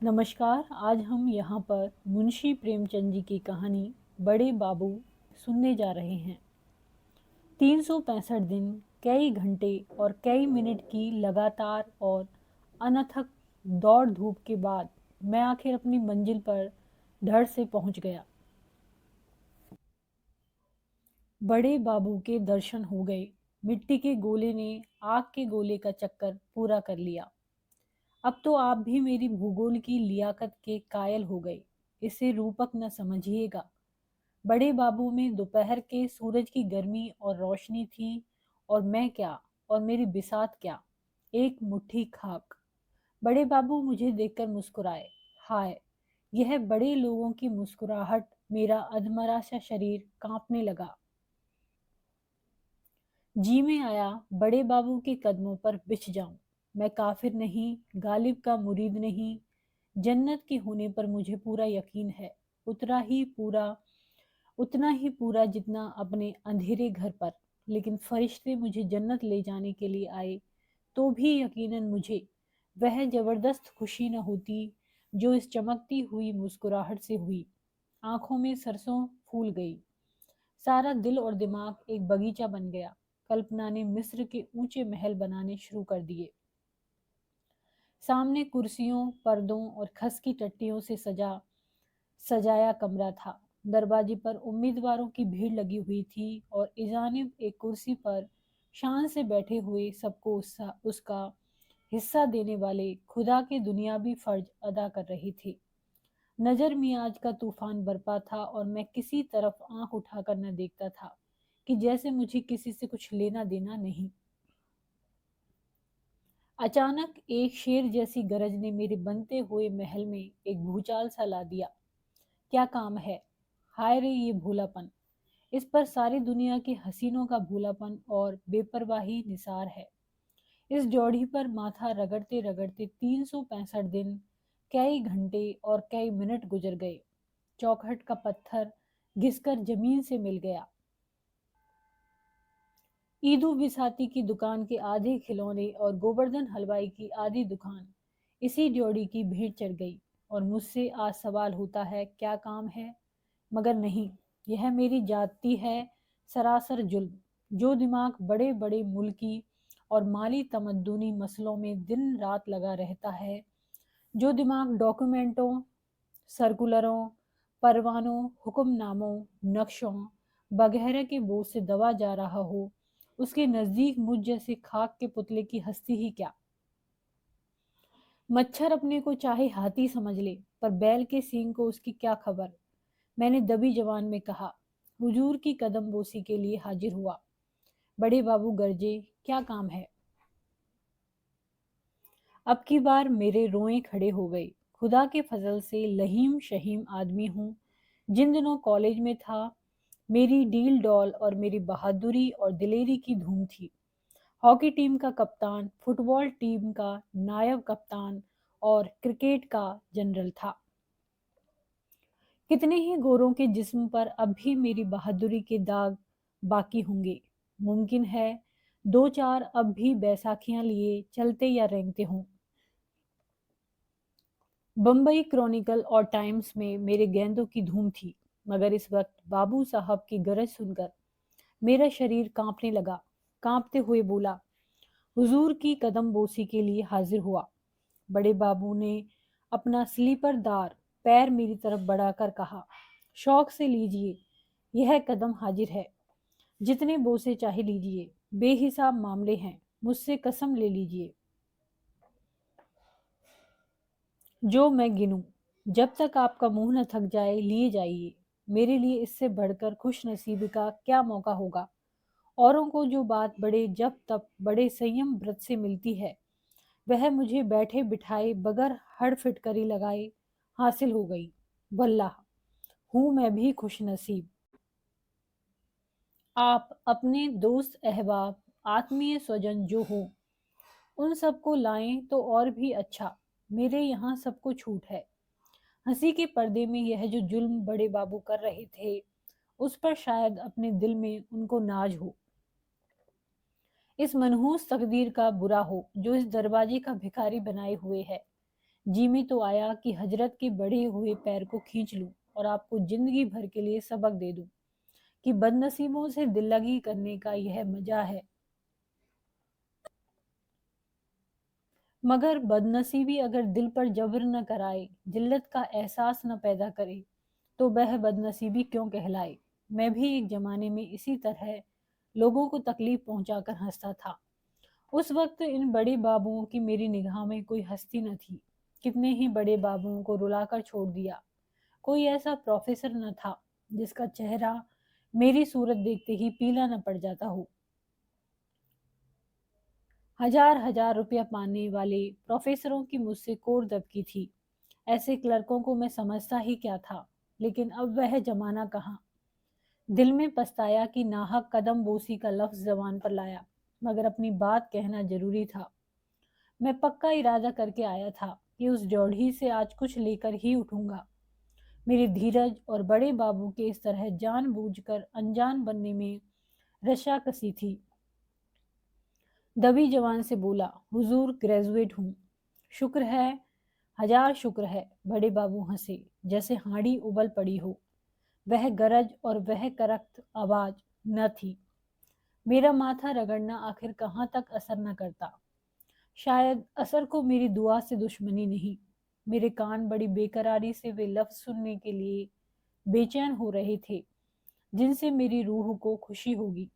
नमस्कार। आज हम यहाँ पर मुंशी प्रेमचंद जी की कहानी बड़े बाबू सुनने जा रहे हैं। 365 दिन, कई घंटे और कई मिनट की लगातार और अनथक दौड़ धूप के बाद मैं आखिर अपनी मंजिल पर धड़ से पहुंच गया। बड़े बाबू के दर्शन हो गए। मिट्टी के गोले ने आग के गोले का चक्कर पूरा कर लिया। अब तो आप भी मेरी भूगोल की लियाकत के कायल हो गए। इसे रूपक न समझिएगा। बड़े बाबू में दोपहर के सूरज की गर्मी और रोशनी थी, और मैं क्या, और मेरी बिसात क्या, एक मुट्ठी खाक। बड़े बाबू मुझे देखकर मुस्कुराए। हाय, यह बड़े लोगों की मुस्कुराहट। मेरा अधमरा सा शरीर कांपने लगा। जी में आया बड़े बाबू के कदमों पर बिछ जाऊं। मैं काफिर नहीं, गालिब का मुरीद नहीं। जन्नत के होने पर मुझे पूरा यकीन है। उतना ही पूरा उतना ही पूरा जितना अपने अंधेरे घर पर। लेकिन फरिश्ते मुझे जन्नत ले जाने के लिए आए तो भी यकीनन मुझे वह जबरदस्त खुशी न होती जो इस चमकती हुई मुस्कुराहट से हुई। आंखों में सरसों फूल गई। सारा दिल और दिमाग एक बगीचा बन गया। कल्पना ने मिस्र के ऊंचे महल बनाने शुरू कर दिए। सामने कुर्सियों, पर्दों और खस की टट्टियों से सजाया कमरा था। दरवाजे पर उम्मीदवारों की भीड़ लगी हुई थी, और इजानिब एक कुर्सी पर शान से बैठे हुए सबको उसका हिस्सा देने वाले खुदा के दुनियावी फर्ज अदा कर रही थी। नजर मियाज का तूफान बरपा था, और मैं किसी तरफ आंख उठाकर न देखता था कि जैसे मुझे किसी से कुछ लेना देना नहीं। अचानक एक शेर जैसी गरज ने मेरे बनते हुए महल में एक भूचाल सा ला दिया। क्या काम है? हाय रे ये भोलापन! इस पर सारी दुनिया के हसीनों का भोलापन और बेपरवाही निसार है। इस जोड़ी पर माथा रगड़ते रगड़ते 365 दिन, कई घंटे और कई मिनट गुजर गए। चौखट का पत्थर घिसकर जमीन से मिल गया। ईदू बिसाती की दुकान के आधे खिलौने और गोवर्धन हलवाई की आधी दुकान इसी ड्योढ़ी की भेंट चढ़ गई। और मुझसे आज सवाल होता है, क्या काम है? मगर नहीं, यह मेरी जाति है सरासर जुल्म। जो दिमाग बड़े बड़े मुल्की और माली तमद्दुनी मसलों में दिन रात लगा रहता है, जो दिमाग डॉक्यूमेंटों, सर्कुलरों, परवानों, हुक्मनामों, नक्शों वगैरह के बोझ से दबा जा रहा हो, उसके नजदीक मुझ जैसे खाक के पुतले की हस्ती ही क्या। मच्छर अपने को चाहे हाथी समझ ले, पर बैल के सींग को उसकी क्या खबर। मैंने दबी जवान में कहा। हुजूर की कदम बोसी के लिए हाजिर हुआ। बड़े बाबू गरजे, क्या काम है? अब की बार मेरे रोए खड़े हो गए। खुदा के फजल से लहीम शहीम आदमी हूँ। जिन दिनों कॉलेज में था, मेरी डील डॉल और मेरी बहादुरी और दिलेरी की धूम थी। हॉकी टीम का कप्तान, फुटबॉल टीम का नायब कप्तान और क्रिकेट का जनरल था। कितने ही गोरों के जिस्म पर अब भी मेरी बहादुरी के दाग बाकी होंगे। मुमकिन है दो चार अब भी बैसाखियां लिए चलते या रेंगते हों। बम्बई क्रॉनिकल और टाइम्स में मेरे गेंदों की धूम थी। मगर इस वक्त बाबू साहब की गरज सुनकर मेरा शरीर कांपने लगा। कांपते हुए बोला, हुजूर की कदम बोसी के लिए हाजिर हुआ। बड़े बाबू ने अपना स्लीपर दार पैर मेरी तरफ बढ़ाकर कहा, शौक से लीजिए, यह कदम हाजिर है। जितने बोसे चाहे लीजिए, बेहिसाब मामले हैं, मुझसे कसम ले लीजिए जो मैं गिनूं। जब तक आपका मुंह न थक जाए लिए जाइए। मेरे लिए इससे बढ़कर खुश नसीबी का क्या मौका होगा। औरों को जो बात बड़े जब तब बड़े संयम व्रत से मिलती है, वह मुझे बैठे बिठाए बगैर हड़ फिटकरी लगाए हासिल हो गई। वल्लाह, हूं मैं भी खुश नसीब। आप अपने दोस्त अहबाब, आत्मीय स्वजन जो हो, उन सबको लाएं तो और भी अच्छा। मेरे यहाँ सबको छूट है। हंसी के पर्दे में यह जो जुल्म बड़े बाबू कर रहे थे, उस पर शायद अपने दिल में उनको नाज हो। इस मनहूस तकदीर का बुरा हो जो इस दरवाजे का भिखारी बनाए हुए है। जी में तो आया कि हजरत के बढ़े हुए पैर को खींच लूं और आपको जिंदगी भर के लिए सबक दे दूं कि बदनसीबों से दिल लगी करने का यह मजा है। मगर बदनसीबी अगर दिल पर जब्र न कराए, जिल्लत का एहसास न पैदा करे, तो वह बदनसीबी क्यों कहलाए। मैं भी एक जमाने में इसी तरह लोगों को तकलीफ पहुंचाकर हंसता था। उस वक्त इन बड़े बाबुओं की मेरी निगाह में कोई हस्ती न थी। कितने ही बड़े बाबुओं को रुलाकर छोड़ दिया। कोई ऐसा प्रोफेसर न था जिसका चेहरा मेरी सूरत देखते ही पीला न पड़ जाता हो। हजार हजार रुपया पाने वाले प्रोफेसरों की मुझसे कोर दबकी थी। ऐसे क्लर्कों को मैं समझता ही क्या था। लेकिन अब वह जमाना कहाँ। दिल में पछताया कि नाहक कदम बोसी का लफ्ज जबान पर लाया, मगर अपनी बात कहना जरूरी था। मैं पक्का इरादा करके आया था कि उस ड्योढ़ी से आज कुछ लेकर ही उठूंगा। मेरी धीरज और बड़े बाबू के इस तरह जानबूझकर अनजान बनने में रशाकसी थी। दबी जवान से बोला, हुजूर ग्रेजुएट हूँ। शुक्र है, हजार शुक्र है। बड़े बाबू हंसे जैसे हांडी उबल पड़ी हो। वह गरज और वह करख्त आवाज न थी। मेरा माथा रगड़ना आखिर कहाँ तक असर न करता। शायद असर को मेरी दुआ से दुश्मनी नहीं। मेरे कान बड़ी बेकरारी से वे लफ्ज सुनने के लिए बेचैन हो रहे थे जिनसे मेरी रूह को खुशी होगी।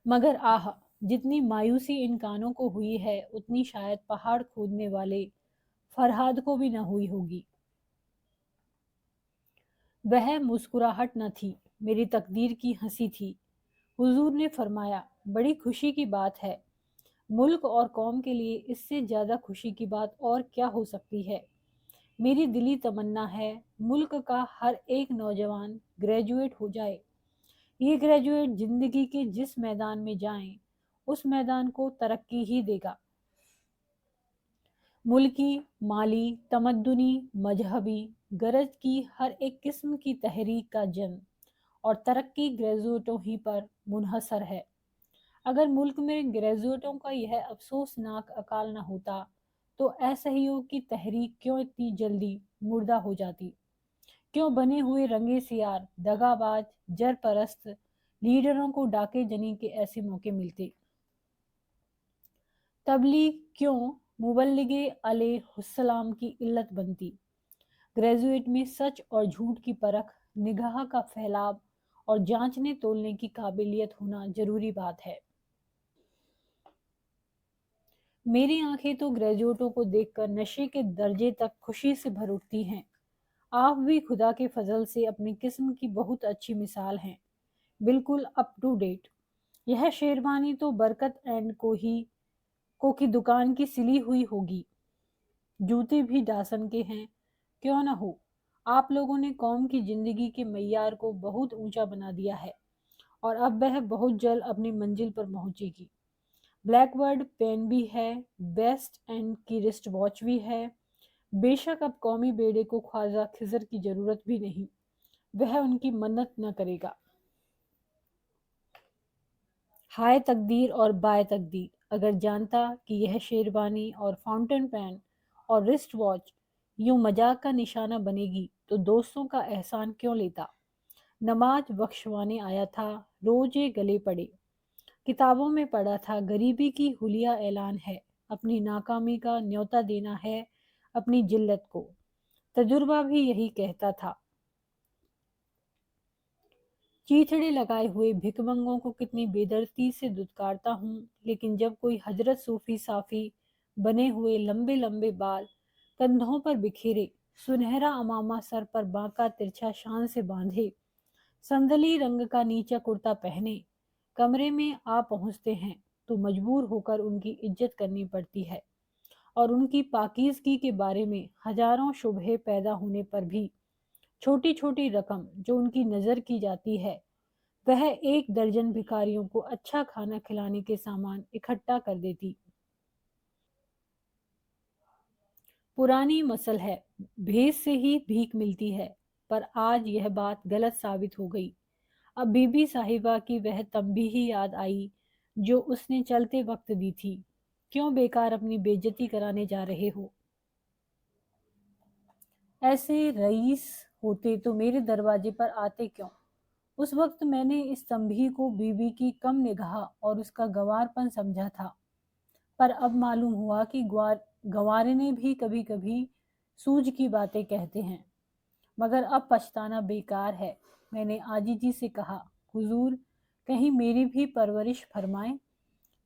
मगर आह, जितनी मायूसी इन कानों को हुई है उतनी शायद पहाड़ खोदने वाले फरहाद को भी न हुई होगी। वह मुस्कुराहट न थी, मेरी तकदीर की हंसी थी। हुजूर ने फरमाया, बड़ी खुशी की बात है। मुल्क और कौम के लिए इससे ज्यादा खुशी की बात और क्या हो सकती है। मेरी दिली तमन्ना है मुल्क का हर एक नौजवान ग्रेजुएट हो जाए। ये ग्रेजुएट जिंदगी के जिस मैदान में जाएं, उस मैदान को तरक्की ही देगा। मुल्की, माली, तमद्दुनी, मजहबी गरज की हर एक किस्म की तहरीक का जन्म और तरक्की ग्रेजुएटों ही पर मुनहसर है। अगर मुल्क में ग्रेजुएटों का यह अफसोसनाक अकाल न होता तो असहयोग की तहरीक क्यों इतनी जल्दी मुर्दा हो जाती। क्यों बने हुए रंगे सियार, दगाबाज, जर परस्त लीडरों को डाके जनी के ऐसे मौके मिलते। तबलीग क्यों मुबल्लिगे अलैहिस्सलाम की इल्लत बनती। ग्रेजुएट में सच और झूठ की परख, निगाह का फैलाव और जांचने तोलने की काबिलियत होना जरूरी बात है। मेरी आंखें तो ग्रेजुएटों को देखकर नशे के दर्जे तक खुशी से भर उठती हैं। आप भी खुदा के फजल से अपनी किस्म की बहुत अच्छी मिसाल हैं, बिल्कुल अप टू डेट। यह शेरवानी तो बरकत एंड को की दुकान की सिली हुई होगी। जूते भी डासन के हैं। क्यों ना हो। आप लोगों ने कौम की जिंदगी के मय्यार को बहुत ऊंचा बना दिया है और अब वह बहुत जल्द अपनी मंजिल पर पहुंचेगी। ब्लैकबर्ड पेन भी है, बेस्ट एंड की रिस्ट वॉच भी है। बेशक अब कौमी बेड़े को ख्वाजा खिजर की जरूरत भी नहीं। वह उनकी मन्नत न करेगा। हाय तकदीर और बाय तकदीर, अगर जानता कि यह शेरवानी और फाउंटेन पेन और रिस्ट वॉच यूं मजाक का निशाना बनेगी तो दोस्तों का एहसान क्यों लेता। नमाज बख्शवाने आया था, रोजे गले पड़े। किताबों में पढ़ा था गरीबी की हुलिया ऐलान है, अपनी नाकामी का न्योता देना है अपनी जिल्लत को। तजुर्बा भी यही कहता था। चीथड़े लगाए हुए भिकमंगों को कितनी बेदर्दी से दुत्कारता हूँ, लेकिन जब कोई हजरत सूफी साफी बने हुए लंबे लंबे बाल कंधों पर बिखेरे, सुनहरा अमामा सर पर बांका तिरछा शान से बांधे, संदली रंग का नीचा कुर्ता पहने कमरे में आ पहुंचते हैं तो मजबूर होकर उनकी इज्जत करनी पड़ती है। और उनकी पाकीज़गी के बारे में हजारों शुबहे पैदा होने पर भी छोटी छोटी रकम जो उनकी नजर की जाती है, वह एक दर्जन भिखारियों को अच्छा खाना खिलाने के सामान इकट्ठा कर देती। पुरानी मसल है, भेस से ही भीख मिलती है। पर आज यह बात गलत साबित हो गई। अब बीबी साहिबा की वह तंबीही याद आई जो उसने चलते वक्त दी थी। क्यों बेकार अपनी बेइज्जती कराने जा रहे हो? ऐसे रईस होते तो मेरे दरवाजे पर आते क्यों? उस वक्त मैंने इस तंबी को बीवी की कम निगाह और उसका गंवारपन समझा था, पर अब मालूम हुआ कि गंवारने भी कभी कभी सूझ की बातें कहते हैं। मगर अब पछताना बेकार है। मैंने आजीजी से कहा, हुजूर, कहीं मेरी भी परवरिश फरमाएं।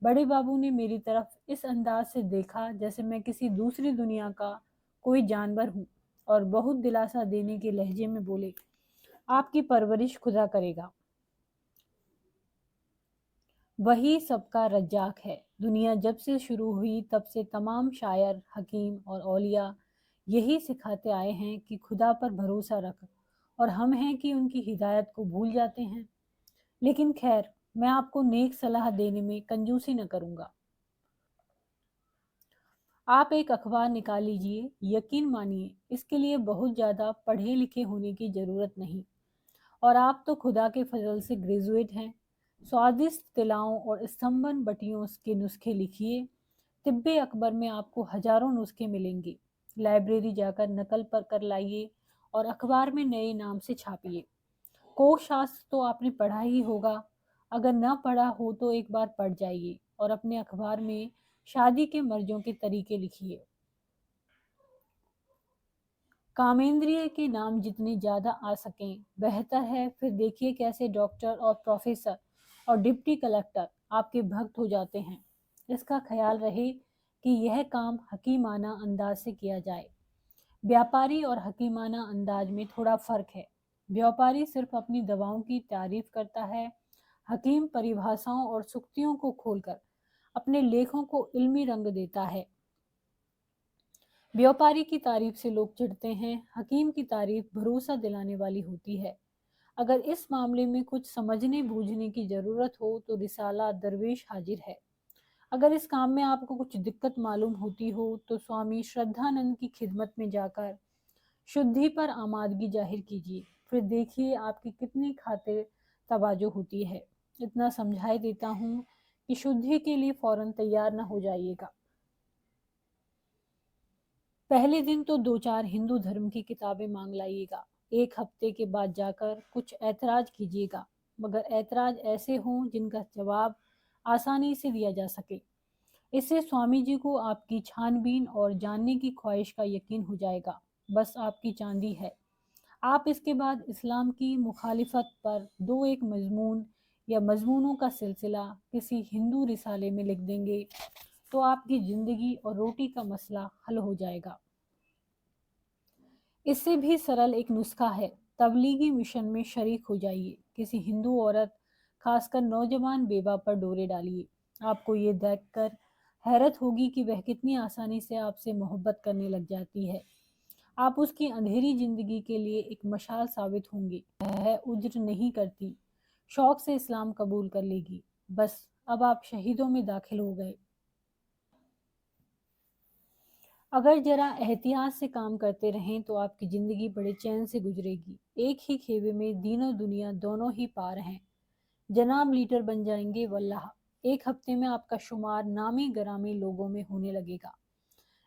बड़े बाबू ने मेरी तरफ इस अंदाज से देखा जैसे मैं किसी दूसरी दुनिया का कोई जानवर हूँ, और बहुत दिलासा देने के लहजे में बोले, आपकी परवरिश खुदा करेगा। वही सबका रज्जाक है। दुनिया जब से शुरू हुई तब से तमाम शायर, हकीम और औलिया यही सिखाते आए हैं कि खुदा पर भरोसा रख, और हम हैं कि उनकी हिदायत को भूल जाते हैं। लेकिन खैर, मैं आपको नेक सलाह देने में कंजूसी न करूंगा। आप एक अखबार निकाल लीजिए। यकीन मानिए, इसके लिए बहुत ज़्यादा पढ़े लिखे होने की ज़रूरत नहीं, और आप तो खुदा के फजल से ग्रेजुएट हैं। स्वादिष्ट तिलाओं और स्तंभन बटियों के नुस्खे लिखिए। तिब्बे अकबर में आपको हजारों नुस्खे मिलेंगे। लाइब्रेरी जाकर नकल पर कर लाइए और अखबार में नए नाम से छापिए। कोश शास्त्र तो आपने पढ़ा ही होगा। अगर न पढ़ा हो तो एक बार पढ़ जाइए और अपने अखबार में शादी के मर्जों के तरीके लिखिए। कामेंद्रिय के नाम जितने ज्यादा आ सकें बेहतर है। फिर देखिए कैसे डॉक्टर और प्रोफेसर और डिप्टी कलेक्टर आपके भक्त हो जाते हैं। इसका ख्याल रहे कि यह काम हकीमाना अंदाज से किया जाए। व्यापारी और हकीमाना अंदाज में थोड़ा फर्क है। व्यापारी सिर्फ अपनी दवाओं की तारीफ करता है। हकीम परिभाषाओं और सुक्तियों को खोलकर अपने लेखों को इल्मी रंग देता है। व्यापारी की तारीफ से लोग चिढ़ते हैं, हकीम की तारीफ भरोसा दिलाने वाली होती है। अगर इस मामले में कुछ समझने बूझने की जरूरत हो तो रिसाला दरवेश हाजिर है। अगर इस काम में आपको कुछ दिक्कत मालूम होती हो तो स्वामी श्रद्धानंद की खिदमत में जाकर शुद्धि पर आमादगी जाहिर कीजिए। फिर देखिए आपकी कितनी खातिर तवाजो होती है। इतना समझाई देता हूँ कि शुद्धि के लिए फौरन तैयार न हो जाइएगा। पहले दिन तो दो चार हिंदू धर्म की किताबें मांग लाइएगा। एक हफ्ते के बाद जाकर कुछ ऐतराज कीजिएगा, मगर ऐतराज ऐसे हों जिनका जवाब आसानी से दिया जा सके। इससे स्वामी जी को आपकी छानबीन और जानने की ख्वाहिश का यकीन हो जाएगा। बस आपकी चांदी है। आप इसके बाद इस्लाम की मुखालिफत पर दो एक मजमून या मजमूनों का सिलसिला किसी हिंदू रिसाले में लिख देंगे तो आपकी जिंदगी और रोटी का मसला हल हो जाएगा। इससे भी सरल एक नुस्खा है। तबलीगी मिशन में शरीक हो जाइए। किसी हिंदू औरत, खासकर नौजवान बेवा पर डोरे डालिए। आपको ये देखकर हैरत होगी कि वह कितनी आसानी से आपसे मोहब्बत करने लग जाती है। आप उसकी अंधेरी जिंदगी के लिए एक मशाल साबित होंगे। वह उज्र नहीं करती, शौक से इस्लाम कबूल कर लेगी। बस अब आप शहीदों में दाखिल हो गए। अगर जरा एहतियात से काम करते रहें तो आपकी जिंदगी बड़े चैन से गुजरेगी। एक ही खेवे में दीनों दुनिया दोनों ही पार हैं। जनाब लीडर बन जाएंगे वल्लाह। एक हफ्ते में आपका शुमार नामी गरामी लोगों में होने लगेगा।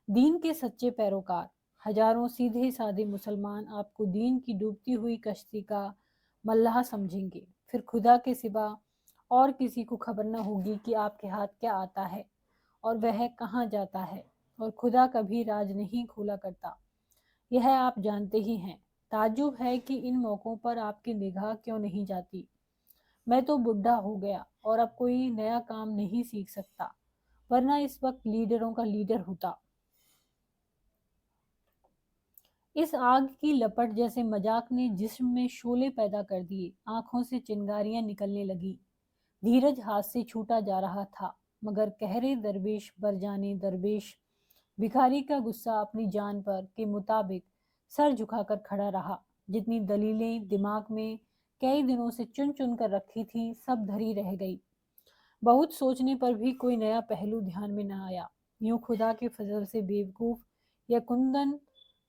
दीन के सच्चे पैरोकार, हजारों सीधे साधे मुसलमान आपको दीन की डूबती हुई कश्ती का मल्लाह समझेंगे। फिर खुदा के सिवा और किसी को खबर न होगी कि आपके हाथ क्या आता है और वह कहाँ जाता है। और खुदा कभी राज नहीं खोला करता, यह आप जानते ही हैं। ताज्जुब है कि इन मौकों पर आपकी निगाह क्यों नहीं जाती। मैं तो बुढ़ा हो गया और अब कोई नया काम नहीं सीख सकता, वरना इस वक्त लीडरों का लीडर होता। इस आग की लपट जैसे मजाक ने जिस्म में शोले पैदा कर दिए। आंखों से चिंगारियां निकलने लगी। धीरज हाथ से छूटा जा रहा था। मगर कहरे दरवेश बरजाने दरवेश भिखारी का गुस्सा अपनी जान पर के मुताबिक सर झुकाकर खड़ा रहा। जितनी दलीलें दिमाग में कई दिनों से चुन चुन कर रखी थी सब धरी रह गई। बहुत सोचने पर भी कोई नया पहलू ध्यान में न आया। यूं खुदा के फजल से बेवकूफ या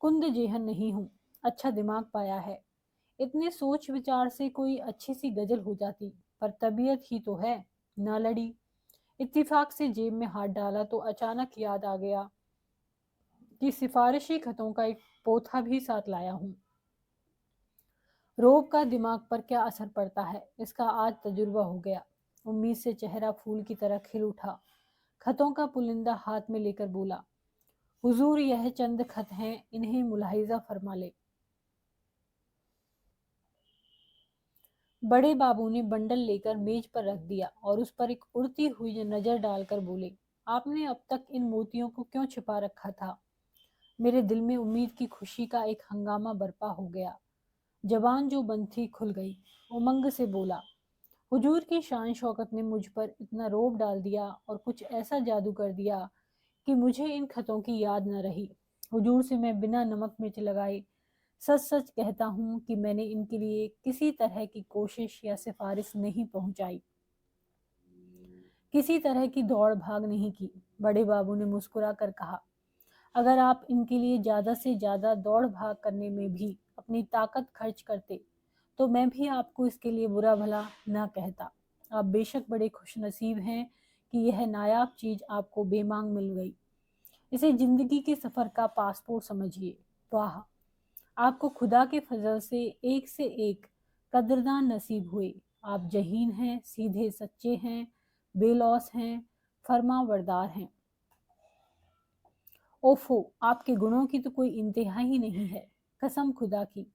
कुंद जेहन नहीं हूँ। अच्छा दिमाग पाया है। इतने सोच विचार से कोई अच्छी सी गजल हो जाती, पर तबीयत ही तो है, ना लड़ी। اتفاق سے जेब में हाथ डाला तो अचानक याद आ गया कि सिफारिशी खतों का एक पोथा भी साथ लाया हूँ। रोब का दिमाग पर क्या असर पड़ता है, इसका आज तजुर्बा हो गया। उम्मीद से चेहरा फूल की तरह खिल उठा। खतों का पुलिंदा हाथ में लेकर बोला, हुजूर यह चंद खत हैं, इन्हें मुलाहिजा फरमा ले। बड़े बाबू ने बंडल लेकर मेज पर रख दिया और उस पर एक उड़ती हुई नजर डालकर बोले, आपने अब तक इन मोतियों को क्यों छिपा रखा था? मेरे दिल में उम्मीद की खुशी का एक हंगामा बरपा हो गया। जबान जो बंद थी खुल गई। उमंग से बोला, हुजूर की शान शौकत ने मुझ पर इतना रोब डाल दिया और कुछ ऐसा जादू कर दिया कि मुझे इन खतों की याद न रही। हुजूर से मैं बिना नमक मिर्च लगाए सच सच कहता हूँ कि मैंने इनके लिए किसी तरह की कोशिश या सिफारिश नहीं पहुंचाई, किसी तरह की दौड़ भाग नहीं की। बड़े बाबू ने मुस्कुरा कर कहा, अगर आप इनके लिए ज़्यादा से ज़्यादा दौड़ भाग करने में भी अपनी ताकत खर्च करते तो मैं भी आपको इसके लिए बुरा भला ना कहता। आप बेशक बड़े खुश नसीब हैं कि यह नायाब चीज़ आपको बेमांग मिल गई। इसे जिंदगी के सफ़र का पासपोर्ट समझिए। वाह, आपको खुदा के फजल से एक कदरदान नसीब हुए। आप जहीन हैं, सीधे सच्चे हैं, बेलौस हैं, फरमाबरदार हैं। ओफो, आपके गुणों की तो कोई इंतहा ही नहीं है। कसम खुदा की,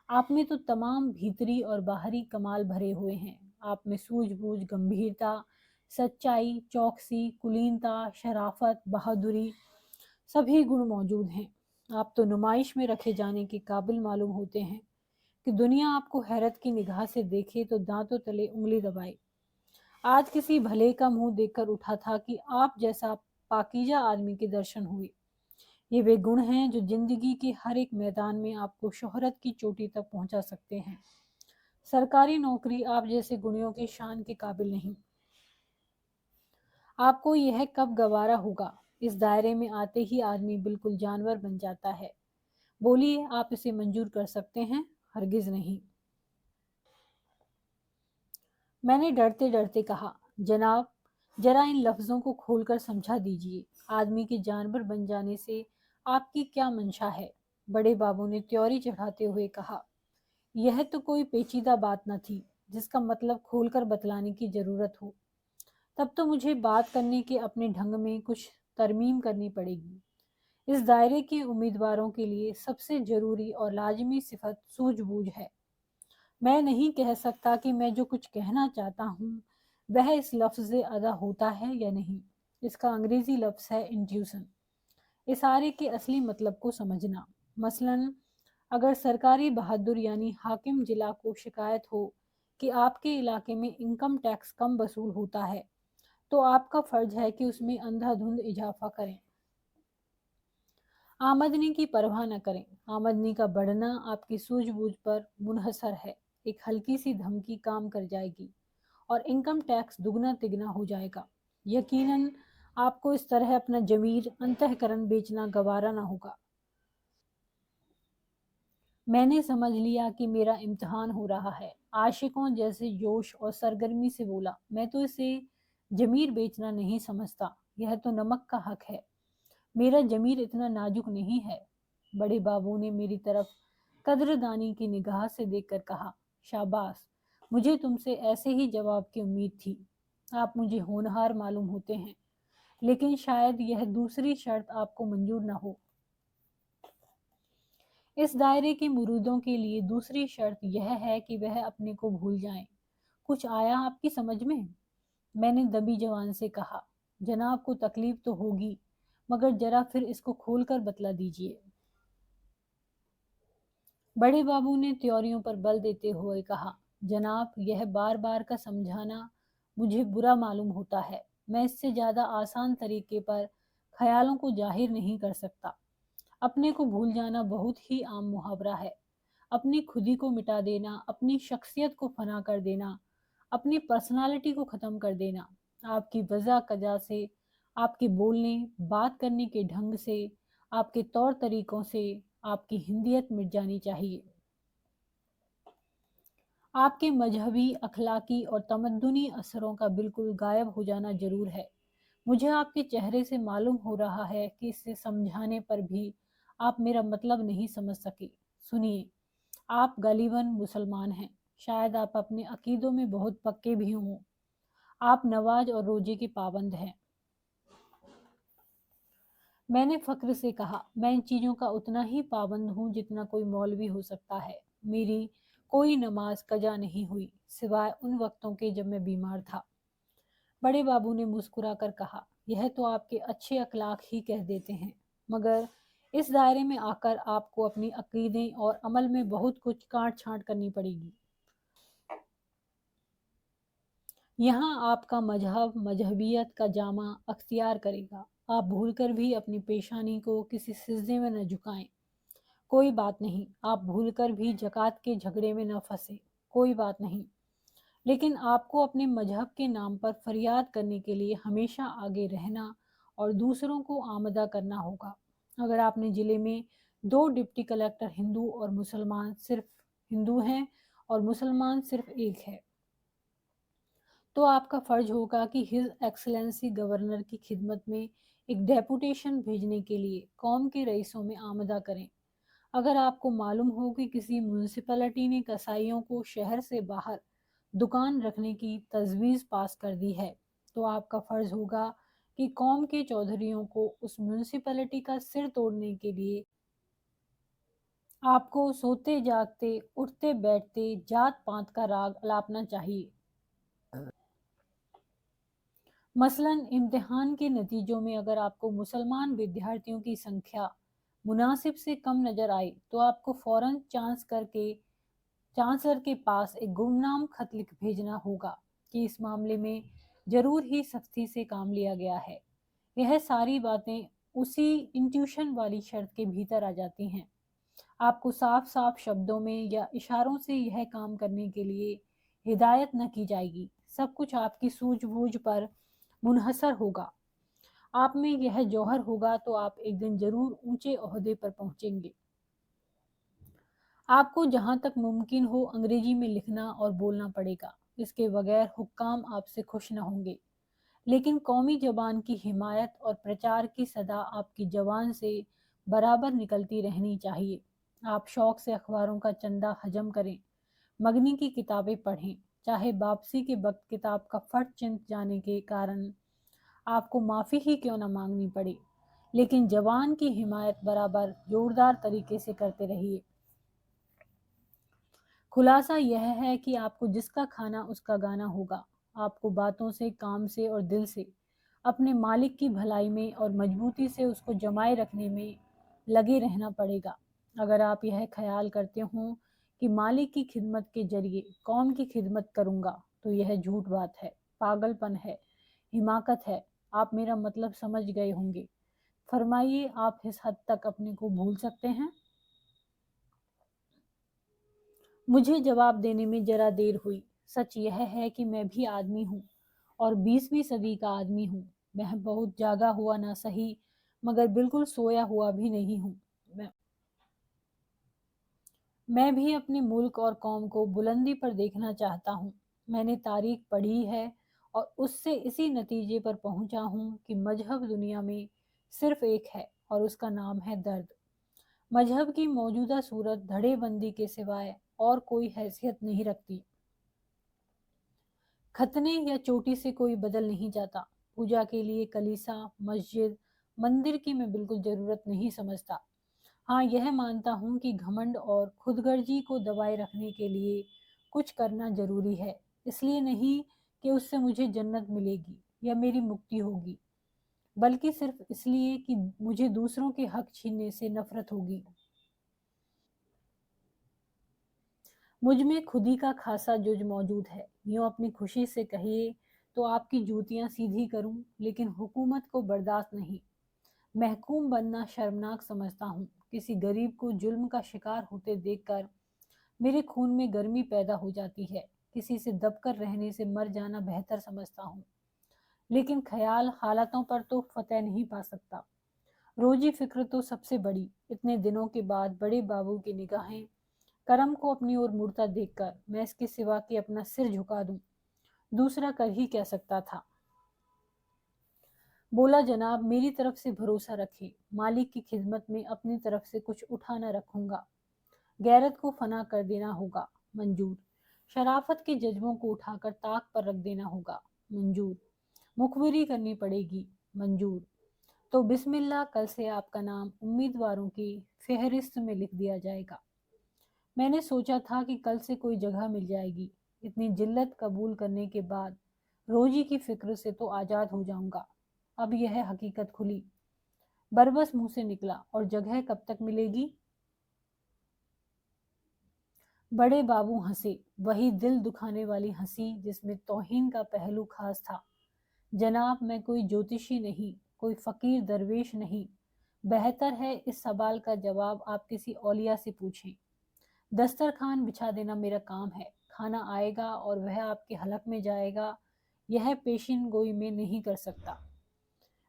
आप में तो तमाम भीतरी और बाहरी कमाल भरे हुए हैं। आप में सूझबूझ, गंभीरता, सच्चाई, चौकसी, कुलीनता, शराफत, बहादुरी, सभी गुण मौजूद हैं। आप तो नुमाइश में रखे जाने के काबिल मालूम होते हैं कि दुनिया आपको हैरत की निगाह से देखे तो दांतों तले उंगली दबाए। आज किसी भले का मुंह देखकर उठा था कि आप जैसा पाकीजा आदमी के दर्शन हुए। ये वे गुण हैं जो जिंदगी के हर एक मैदान में आपको शोहरत की चोटी तक पहुंचा सकते हैं। सरकारी नौकरी आप जैसे गुणियों की शान के काबिल नहीं। आपको यह कब गवारा होगा? इस दायरे में आते ही आदमी बिल्कुल जानवर बन जाता है। बोलिए, आप इसे मंजूर कर सकते हैं? हरगिज नहीं। मैंने डरते डरते कहा, जनाब, जरा इन लफ्ज़ों को खोलकर समझा दीजिए। आदमी के जानवर बन जाने से आपकी क्या मंशा है? बड़े बाबू ने त्योरी चढ़ाते हुए कहा, यह तो कोई पेचीदा बात न थी जिसका मतलब खोलकर बतलाने की जरूरत हो। तब तो मुझे बात करने के अपने ढंग में कुछ तरमीम करनी पड़ेगी। इस दायरे के उम्मीदवारों के लिए सबसे जरूरी और लाजमी सिफत सूझबूझ है। मैं नहीं कह सकता कि मैं जो कुछ कहना चाहता हूँ वह इस लफ्ज़ से अदा होता है या नहीं। इसका अंग्रेजी लफ्ज़ है इंट्यूशन, इशारे के असली मतलब को समझना। मसलन, अगर सरकारी बहादुर यानी हाकिम जिला को शिकायत हो कि आपके इलाके में इनकम टैक्स कम वसूल होता है, तो आपका फर्ज है कि उसमें अंधाधुंध इजाफा करें, आमदनी की परवाह न करें। आमदनी का बढ़ना आपकी सूझबूझ पर मुनहसर है। एक हल्की सी धमकी काम कर जाएगी और इनकम टैक्स दुगना तिगना हो जाएगा। यकीनन आपको इस तरह अपना जमीर अंतःकरण बेचना गवारा ना होगा। मैंने समझ लिया कि मेरा इम्तिहान हो रहा है। आशिकों जैसे जोश और सरगर्मी से बोला, मैं तो इसे जमीर बेचना नहीं समझता, यह तो नमक का हक है। मेरा जमीर इतना नाजुक नहीं है। बड़े बाबू ने मेरी तरफ कद्रदानी की निगाह से देखकर कहा, शाबाश, मुझे तुमसे ऐसे ही जवाब की उम्मीद थी। आप मुझे होनहार मालूम होते हैं, लेकिन शायद यह दूसरी शर्त आपको मंजूर न हो। इस दायरे के मुरीदों के लिए दूसरी शर्त यह है कि वह अपने को भूल जाएं। कुछ आया आपकी समझ में? मैंने दबी जवान से कहा, जनाब को तकलीफ तो होगी, मगर जरा फिर इसको खोलकर बतला दीजिए। बड़े बाबू ने त्योरियों पर बल देते हुए कहा, जनाब, यह बार बार का समझाना मुझे बुरा मालूम होता है। मैं इससे ज़्यादा आसान तरीके पर ख्यालों को जाहिर नहीं कर सकता। अपने को भूल जाना बहुत ही आम मुहावरा है। अपनी खुदी को मिटा देना, अपनी शख्सियत को फना कर देना, अपनी पर्सनालिटी को ख़त्म कर देना। आपकी वज़ा कजा से, आपके बोलने बात करने के ढंग से, आपके तौर तरीकों से आपकी हिंदियत मिट जानी चाहिए। آپ کے مذہبی، اخلاقی اور تمدنی اثروں کا بالکل غائب ہو جانا ضرور ہے۔ مجھے آپ کے چہرے سے معلوم ہو رہا ہے کہ اسے سمجھانے پر بھی آپ میرا مطلب نہیں سمجھ سکے۔ سنیے، آپ غالباً مسلمان ہیں، شاید آپ اپنے عقیدوں میں بہت پکے بھی ہوں۔ آپ نماز اور روزے کے پابند ہیں۔ میں نے فخر سے کہا، میں ان چیزوں کا اتنا ہی پابند ہوں جتنا کوئی مولوی ہو سکتا ہے۔ میری کوئی نماز قضا نہیں ہوئی سوائے ان وقتوں کے جب میں بیمار تھا۔ بڑے بابو نے مسکرا کر کہا، یہ تو آپ کے اچھے اخلاق ہی کہہ دیتے ہیں، مگر اس دائرے میں آ کر آپ کو اپنی عقیدے اور عمل میں بہت کچھ کاٹ چھانٹ کرنی پڑے گی۔ یہاں آپ کا مذہب مذہبیت کا جامہ اختیار کرے گا۔ آپ بھول کر بھی اپنی پیشانی کو کسی سجدے میں نہ جھکائیں، کوئی بات نہیں۔ آپ بھول کر بھی زکوٰۃ کے جھگڑے میں نہ پھنسیں، کوئی بات نہیں۔ لیکن آپ کو اپنے مذہب کے نام پر فریاد کرنے کے لیے ہمیشہ آگے رہنا اور دوسروں کو آمادہ کرنا ہوگا۔ اگر آپ نے ضلع میں 2 ڈپٹی کلکٹر ہندو اور مسلمان صرف ہندو ہیں اور مسلمان صرف ایک ہے، تو آپ کا فرض ہوگا کہ ہز ایکسلنسی گورنر کی خدمت میں ایک ڈیپوٹیشن بھیجنے کے لیے قوم کے رئیسوں میں آمادہ کریں۔ اگر آپ کو معلوم ہو کہ کسی میونسپلٹی نے کسائیوں کو شہر سے باہر دکان رکھنے کی تجویز پاس کر دی ہے، تو آپ کا فرض ہوگا کہ قوم کے چودھریوں کو اس میونسپلٹی کا سر توڑنے کے لیے آپ کو سوتے جاگتے، اٹھتے بیٹھتے جات پات کا راگ الاپنا چاہیے۔ مثلاً امتحان کے نتیجوں میں اگر آپ کو مسلمان ودیارتھیوں کی سنکھیا مناسب سے کم نظر آئے تو آپ کو فوراً چانسلر کے پاس ایک گمنام خط لکھ بھیجنا ہوگا کہ اس معاملے میں ضرور ہی سختی سے کام لیا گیا ہے۔ یہ ساری باتیں اسی انٹیوشن والی شرط کے بھیتر آ جاتی ہیں۔ آپ کو صاف صاف شبدوں میں یا اشاروں سے یہ کام کرنے کے لیے ہدایت نہ کی جائے گی۔ سب کچھ آپ کی سوجھ بوجھ پر منحصر ہوگا۔ آپ میں یہ جوہر ہوگا تو آپ ایک دن ضرور اونچے عہدے پر پہنچیں گے۔ آپ کو جہاں تک ممکن ہو انگریزی میں لکھنا اور بولنا پڑے گا، اس کے بغیر حکام آپ سے خوش نہ ہوں گے۔ لیکن قومی زبان کی حمایت اور پرچار کی صدا آپ کی زبان سے برابر نکلتی رہنی چاہیے۔ آپ شوق سے اخباروں کا چندہ حجم کریں، مغنی کی کتابیں پڑھیں، چاہے واپسی کے وقت کتاب کا فٹ چنت جانے کے کارن آپ کو معافی ہی کیوں نہ مانگنی پڑے، لیکن زبان کی حمایت برابر زوردار طریقے سے کرتے رہیے۔ خلاصہ یہ ہے کہ آپ کو جس کا کھانا اس کا گانا ہوگا۔ آپ کو باتوں سے، کام سے اور دل سے اپنے مالک کی بھلائی میں اور مضبوطی سے اس کو جمائے رکھنے میں لگے رہنا پڑے گا۔ اگر آپ یہ خیال کرتے ہوں کہ مالک کی خدمت کے ذریعے قوم کی خدمت کروں گا تو یہ جھوٹ بات ہے، پاگل پن ہے، حماقت ہے۔ آپ میرا مطلب سمجھ گئے ہوں گے۔ فرمائیے، آپ اس حد تک اپنے کو بھول سکتے ہیں؟ مجھے جواب دینے میں ذرا دیر ہوئی۔ سچ یہ ہے کہ میں بھی آدمی ہوں اور 20ویں صدی کا آدمی ہوں۔ میں بہت جاگا ہوا نہ سہی مگر بالکل سویا ہوا بھی نہیں ہوں۔ میں بھی اپنے ملک اور قوم کو بلندی پر دیکھنا چاہتا ہوں۔ میں نے تاریخ پڑھی ہے اور اس سے اسی نتیجے پر پہنچا ہوں کہ مذہب دنیا میں صرف ایک ہے اور اس کا نام ہے درد۔ مذہب کی موجودہ صورت دھڑے بندی کے سوائے اور کوئی حیثیت نہیں رکھتی۔ ختنے یا چوٹی سے کوئی بدل نہیں جاتا۔ پوجا کے لیے کلیسا، مسجد، مندر کی میں بالکل ضرورت نہیں سمجھتا۔ ہاں، یہ مانتا ہوں کہ گھمنڈ اور خود غرضی کو دبائے رکھنے کے لیے کچھ کرنا ضروری ہے، اس لیے نہیں کہ اس سے مجھے جنت ملے گی یا میری مکتی ہوگی، بلکہ صرف اس لیے کہ مجھے دوسروں کے حق چھیننے سے نفرت ہوگی۔ مجھ میں خودی کا خاصا جج موجود ہے۔ یوں اپنی خوشی سے کہیے تو آپ کی جوتیاں سیدھی کروں، لیکن حکومت کو برداشت نہیں۔ محکوم بننا شرمناک سمجھتا ہوں۔ کسی غریب کو ظلم کا شکار ہوتے دیکھ کر میرے خون میں گرمی پیدا ہو جاتی ہے۔ کسی سے دب کر رہنے سے مر جانا بہتر سمجھتا ہوں، لیکن خیال حالتوں پر تو فتح نہیں پا سکتا۔ روزی فکر تو سب سے بڑی۔ اتنے دنوں کے بعد بڑے بابو کی نگاہیں करम को अपनी ओर मुड़ता देखकर मैं इसके सिवा कि अपना सिर झुका दूं, दूसरा कर ही क्या सकता था। बोला, जनाब मेरी तरफ से भरोसा रखे, मालिक की खिदमत में अपनी तरफ से कुछ उठा न रखूंगा। गैरत को फना कर देना होगा, मंजूर। शराफत के जज्बों को उठाकर ताक पर रख देना होगा, मंजूर। मुखबिरी करनी पड़ेगी, मंजूर। तो बिस्मिल्लाह, कल से आपका नाम उम्मीदवारों की फेहरिस्त में लिख दिया जाएगा। मैंने सोचा था कि कल से कोई जगह मिल जाएगी। इतनी जिल्लत कबूल करने के बाद रोजी की फिक्र से तो आज़ाद हो जाऊंगा। अब यह हकीकत खुली। बरबस मुंह से निकला, और जगह कब तक मिलेगी? बड़े बाबू हंसे, वही दिल दुखाने वाली हंसी जिसमें तौहीन का पहलू खास था। जनाब मैं कोई ज्योतिषी नहीं, कोई फकीर दरवेश नहीं। बेहतर है इस सवाल का जवाब आप किसी औलिया से पूछें। दस्तरखान बिछा देना मेरा काम है। खाना आएगा और वह आपके हलक में जाएगा, यह पेशिन गोई में नहीं कर सकता।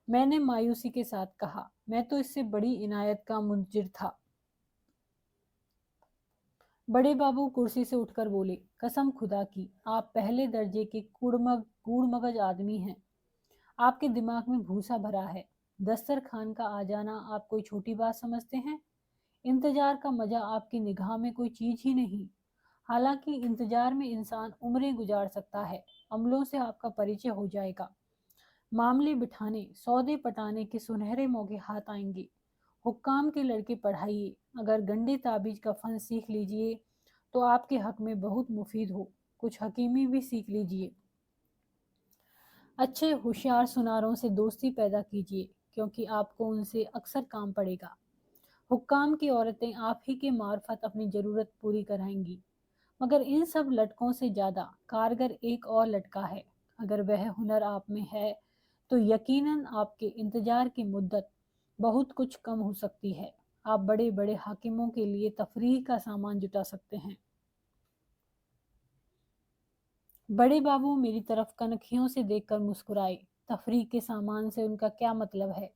मैंने मायूसी के साथ कहा, मैं तो इससे बड़ी इनायत का मुंतजिर था। बड़े बाबू कुर्सी से उठकर बोले, कसम खुदा की आप पहले दर्जे के कूड़ मगज आदमी हैं। आपके दिमाग में भूसा भरा है। दस्तरखान का आ जाना आप कोई छोटी बात समझते हैं? इंतजार का मजा आपकी निगाह में कोई चीज ही नहीं। हालांकि इंतजार में इंसान उम्रें गुजार सकता है। अमलों से आपका परिचय हो जाएगा। मामले बिठाने, सौदे पटाने के सुनहरे मौके हाथ आएंगे। हुक्काम के लड़के पढ़ाइए, अगर गंडे ताबीज का फन सीख लीजिए तो आपके हक में बहुत मुफीद हो। कुछ हकीमी भी सीख लीजिए। अच्छे होशियार सुनारों से दोस्ती पैदा कीजिए, क्योंकि आपको उनसे अक्सर काम पड़ेगा। हुक्काम की औरतें आप ही के मार्फत अपनी ज़रूरत पूरी कराएंगी। मगर इन सब लटकों से ज़्यादा कारगर एक और लटका है। अगर वह हुनर आप में है तो यकीनन आपके इंतजार की मुद्दत बहुत कुछ कम हो सकती है। आप बड़े बड़े हाकिमों के लिए तफरीह का सामान जुटा सकते हैं। बड़े बाबू मेरी तरफ कनखियों से देखकर मुस्कुराए। तफरीह के सामान से उनका क्या मतलब है,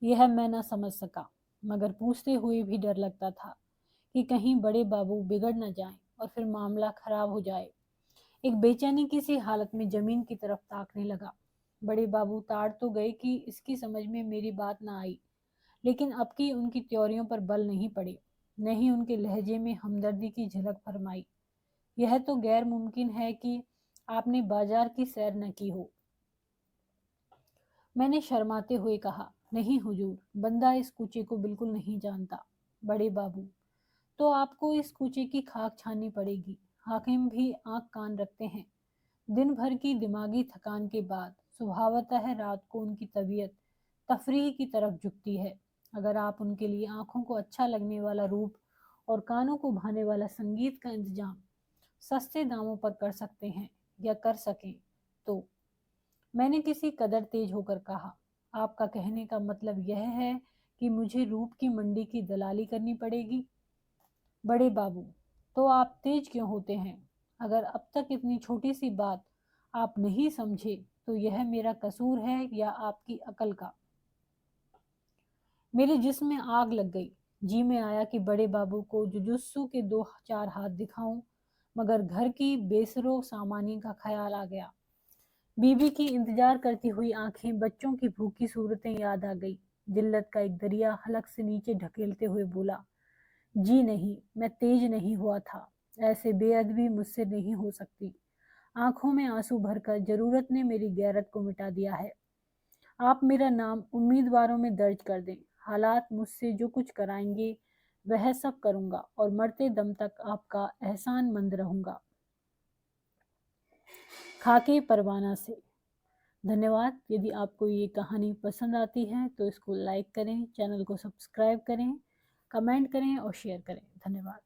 यह मैं न समझ सका। मगर पूछते हुए भी डर लगता था कि कहीं बड़े बाबू बिगड़ न जाएं और फिर मामला खराब हो जाए। एक बेचैनी की सी हालत में जमीन की तरफ ताकने लगा। बड़े बाबू ताड़ तो गए कि इसकी समझ में मेरी बात ना आई, लेकिन अब की उनकी त्योरियों पर बल नहीं पड़े, न ही उनके लहजे में हमदर्दी की झलक फरमाई। यह तो गैर मुमकिन है कि आपने बाजार की सैर न की हो। मैंने शर्माते हुए कहा, नहीं हुजूर, बंदा इस कूचे को बिल्कुल नहीं जानता। बड़े बाबू, तो आपको इस कूचे की खाक छाननी पड़ेगी। हाकिम भी आंख कान रखते हैं। दिन भर की दिमागी थकान के बाद स्वभावतः रात को उनकी तबीयत तफरीह की तरफ झुकती है। अगर आप उनके लिए आंखों को अच्छा लगने वाला रूप और कानों को भाने वाला संगीत का इंतजाम सस्ते दामों पर कर सकते हैं या कर सकें तो। मैंने किसी कदर तेज होकर कहा, आपका कहने का मतलब यह है कि मुझे रूप की मंडी की दलाली करनी पड़ेगी? बड़े बाबू, तो आप तेज क्यों होते हैं? अगर अब तक इतनी छोटी सी बात आप नहीं समझे तो यह मेरा कसूर है या आपकी अकल का? मेरे जिस्म में आग लग गई। जी में आया कि बड़े बाबू को जुजुस्सु के दो चार हाथ दिखाऊं, मगर घर की बेसरो सामानी का ख्याल आ गया। बीबी की इंतजार करती हुई आंखें, बच्चों की भूखी सूरतें याद आ गई। जिल्लत का एक दरिया हलक से नीचे ढकेलते हुए बोला, जी नहीं, मैं तेज नहीं हुआ था। ऐसे बेअदबी मुझसे नहीं हो सकती। आंखों में आंसू भरकर जरूरत ने मेरी गैरत को मिटा दिया है। आप मेरा नाम उम्मीदवारों में दर्ज कर दें। हालात मुझसे जो कुछ कराएंगे वह सब करूंगा और मरते दम तक आपका एहसान मंद रहूंगा। खाके परवाना से। धन्यवाद। यदि आपको ये कहानी पसंद आती है तो इसको लाइक करें, चैनल को सब्सक्राइब करें, कमेंट करें और शेयर करें। धन्यवाद।